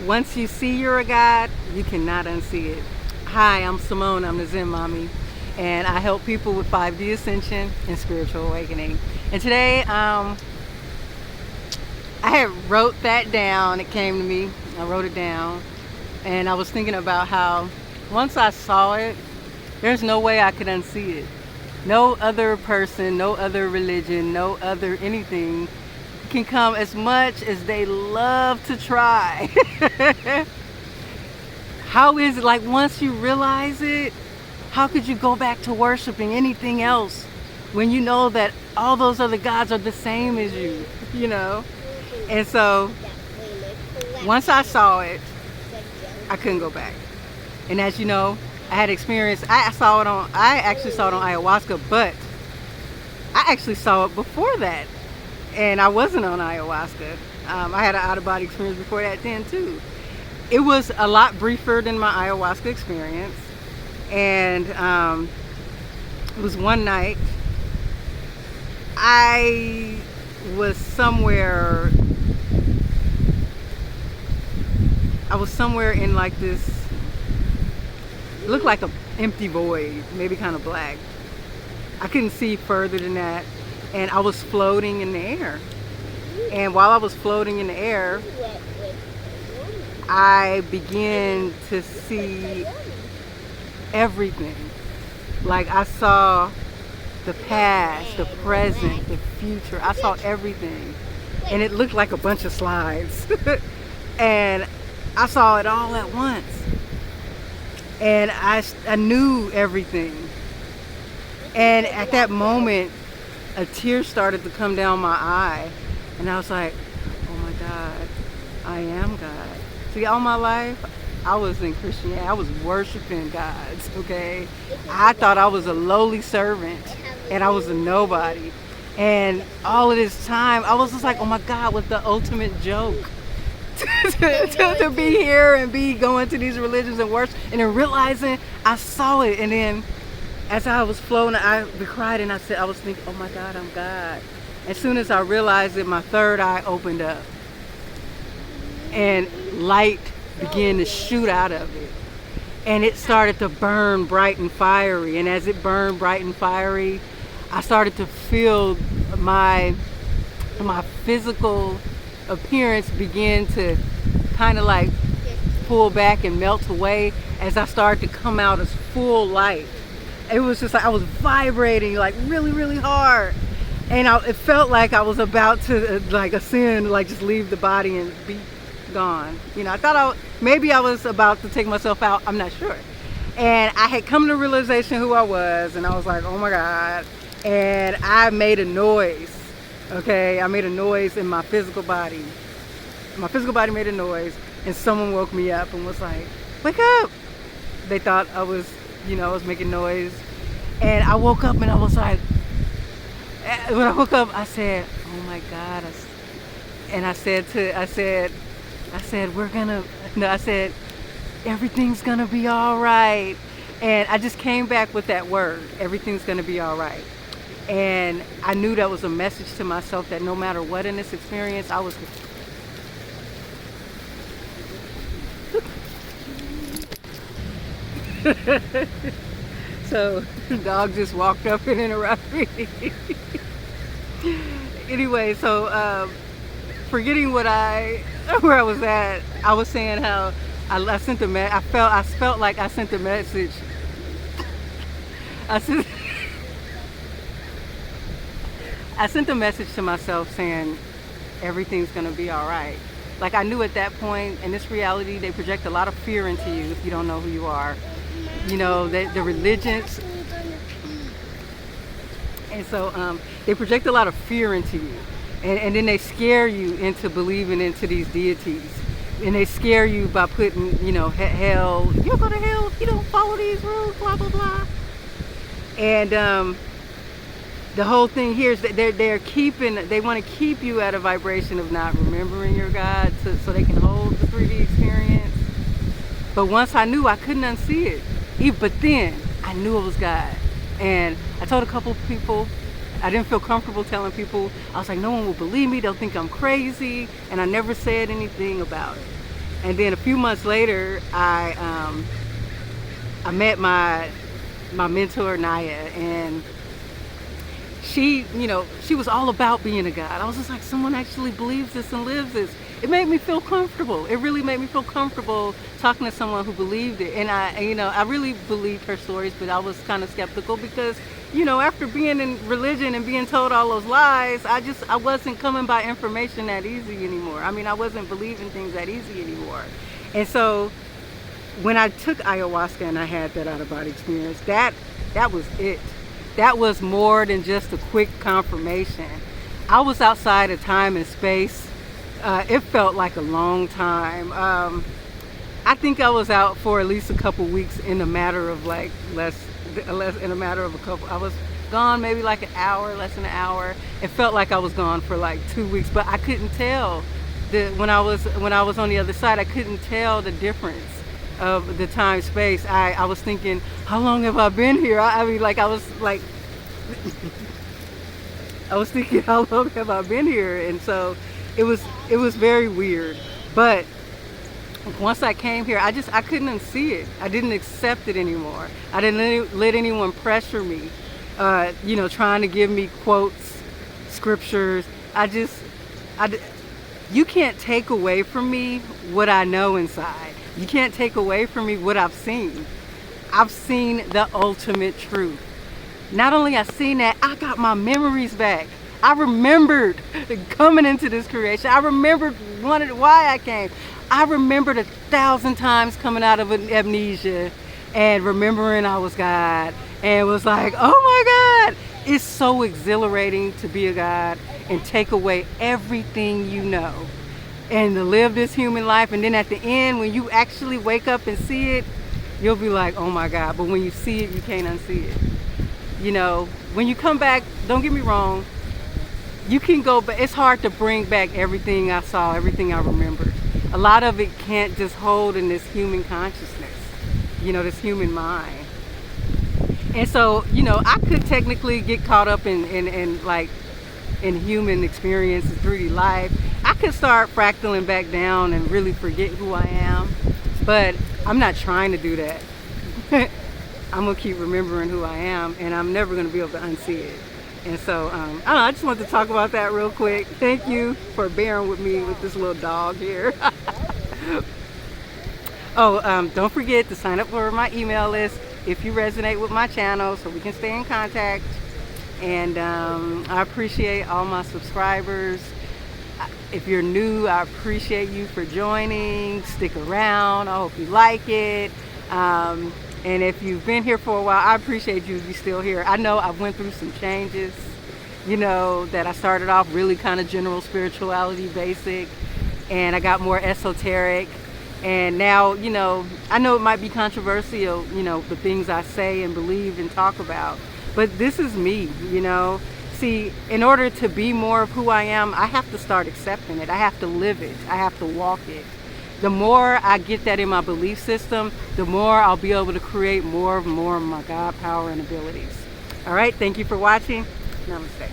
Once you see you're a God, you cannot unsee it. Hi, I'm Simone. I'm the Zen Mommy, and I help people with 5D Ascension and spiritual awakening. And today, I had wrote that down. It came to me. I wrote it down, and I was thinking about how once I saw it, there's no way I could unsee it. No other person, no other religion, no other anything can come as much as they love to try. How is it, like, once you realize it, how could you go back to worshiping anything else when you know that all those other gods are the same as you, you know? And so once I saw it, I couldn't go back. And as you know, I had experience, I actually saw it on ayahuasca, but I actually saw it before that. And I wasn't on ayahuasca. I had an out-of-body experience before that then too. It was a lot briefer than my ayahuasca experience. And it was one night. I was somewhere in like this, it looked like an empty void, maybe kind of black. I couldn't see further than that. And I was floating in the air. And while I was floating in the air, I began to see everything. Like, I saw the past, the present, the future. I saw everything. And it looked like a bunch of slides. And I saw it all at once. And I knew everything. And at that moment, a tear started to come down my eye. And I was like, oh my God, I am God. See, all my life, I was in Christianity. I was worshiping gods, okay? I thought I was a lowly servant and I was a nobody. And all of this time, I was just like, oh my God, what the ultimate joke. to be here and be going to these religions and worship, and then realizing I saw it. And then as I was floating, I cried and I was thinking, oh my God, I'm God. As soon as I realized it, my third eye opened up and light began to shoot out of it. And it started to burn bright and fiery. And as it burned bright and fiery, I started to feel my physical appearance begin to kind of like pull back and melt away as I started to come out as full light. It was just like I was vibrating like really, really hard. And it felt like I was about to like ascend, like just leave the body and be gone. You know, I thought maybe I was about to take myself out. I'm not sure. And I had come to realization who I was, and I was like, oh my God. And I made a noise. Okay, I made a noise in my physical body. My physical body made a noise, and someone woke me up and was like, wake up. They thought I was, I was making noise. And I woke up and I was like, when I woke up, I said, oh my God. I said, everything's gonna be all right. And I just came back with that word, everything's gonna be all right. And I knew that was a message to myself that no matter what in this experience, I was so the dog just walked up and interrupted me. Anyway, so forgetting where I was at, I was saying how I felt like I sent a message. I sent a message to myself saying everything's gonna be all right. Like, I knew at that point, in this reality, they project a lot of fear into you if you don't know who you are. You know, the religions, and so they project a lot of fear into you, and then they scare you into believing into these deities, and they scare you by putting, hell, you'll go to hell if you don't follow these rules, blah blah blah. And the whole thing here is that they want to keep you at a vibration of not remembering your God, so they can hold the 3D experience. But once I knew, I couldn't unsee it. But then I knew it was God. And I told a couple of people, I didn't feel comfortable telling people. I was like, no one will believe me, they'll think I'm crazy. And I never said anything about it. And then a few months later, I met my mentor Naya, and she was all about being a guide. I was just like, someone actually believes this and lives this. It made me feel comfortable. It really made me feel comfortable talking to someone who believed it. And I really believed her stories, but I was kind of skeptical because, after being in religion and being told all those lies, I wasn't coming by information that easy anymore. I mean, I wasn't believing things that easy anymore. And so when I took ayahuasca and I had that out-of-body experience, that was it. That was more than just a quick confirmation. I was outside of time and space. It felt like a long time. I think I was out for at least a couple weeks in a matter of I was gone maybe like an hour, less than an hour. It felt like I was gone for like 2 weeks, but I couldn't tell when I was on the other side. I couldn't tell the difference of the time space. I was thinking, how long have I been here? I was thinking, how long have I been here? And so it was very weird. But once I came here, I couldn't unsee it. I didn't accept it anymore. I didn't let anyone pressure me, trying to give me quotes, scriptures. You can't take away from me what I know inside. You can't take away from me what I've seen. I've seen the ultimate truth. Not only I seen that, I got my memories back. I remembered coming into this creation. I remembered why I came. I remembered 1,000 times coming out of an amnesia and remembering I was God, and was like, oh my God. It's so exhilarating to be a God and take away everything you know and to live this human life. And then at the end, when you actually wake up and see it, you'll be like, oh my God. But when you see it, you can't unsee it. When you come back, don't get me wrong, you can go, but it's hard to bring back everything I saw, everything I remembered. A lot of it can't just hold in this human consciousness, this human mind. And so, I could technically get caught up in human experiences, 3D life. I could start fractaling back down and really forget who I am, but I'm not trying to do that. I'm gonna keep remembering who I am, and I'm never gonna be able to unsee it. And so, I don't know, I just wanted to talk about that real quick. Thank you for bearing with me with this little dog here. Don't forget to sign up for my email list if you resonate with my channel, so we can stay in contact. And I appreciate all my subscribers. If you're new, I appreciate you for joining. Stick around. I hope you like it. And if you've been here for a while, I appreciate you if you're still here. I know I went through some changes, that I started off really kind of general spirituality basic, and I got more esoteric. And now, I know it might be controversial, the things I say and believe and talk about, but this is me, See, in order to be more of who I am, I have to start accepting it. I have to live it. I have to walk it. The more I get that in my belief system, the more I'll be able to create more of my God power and abilities. All right, thank you for watching. Namaste.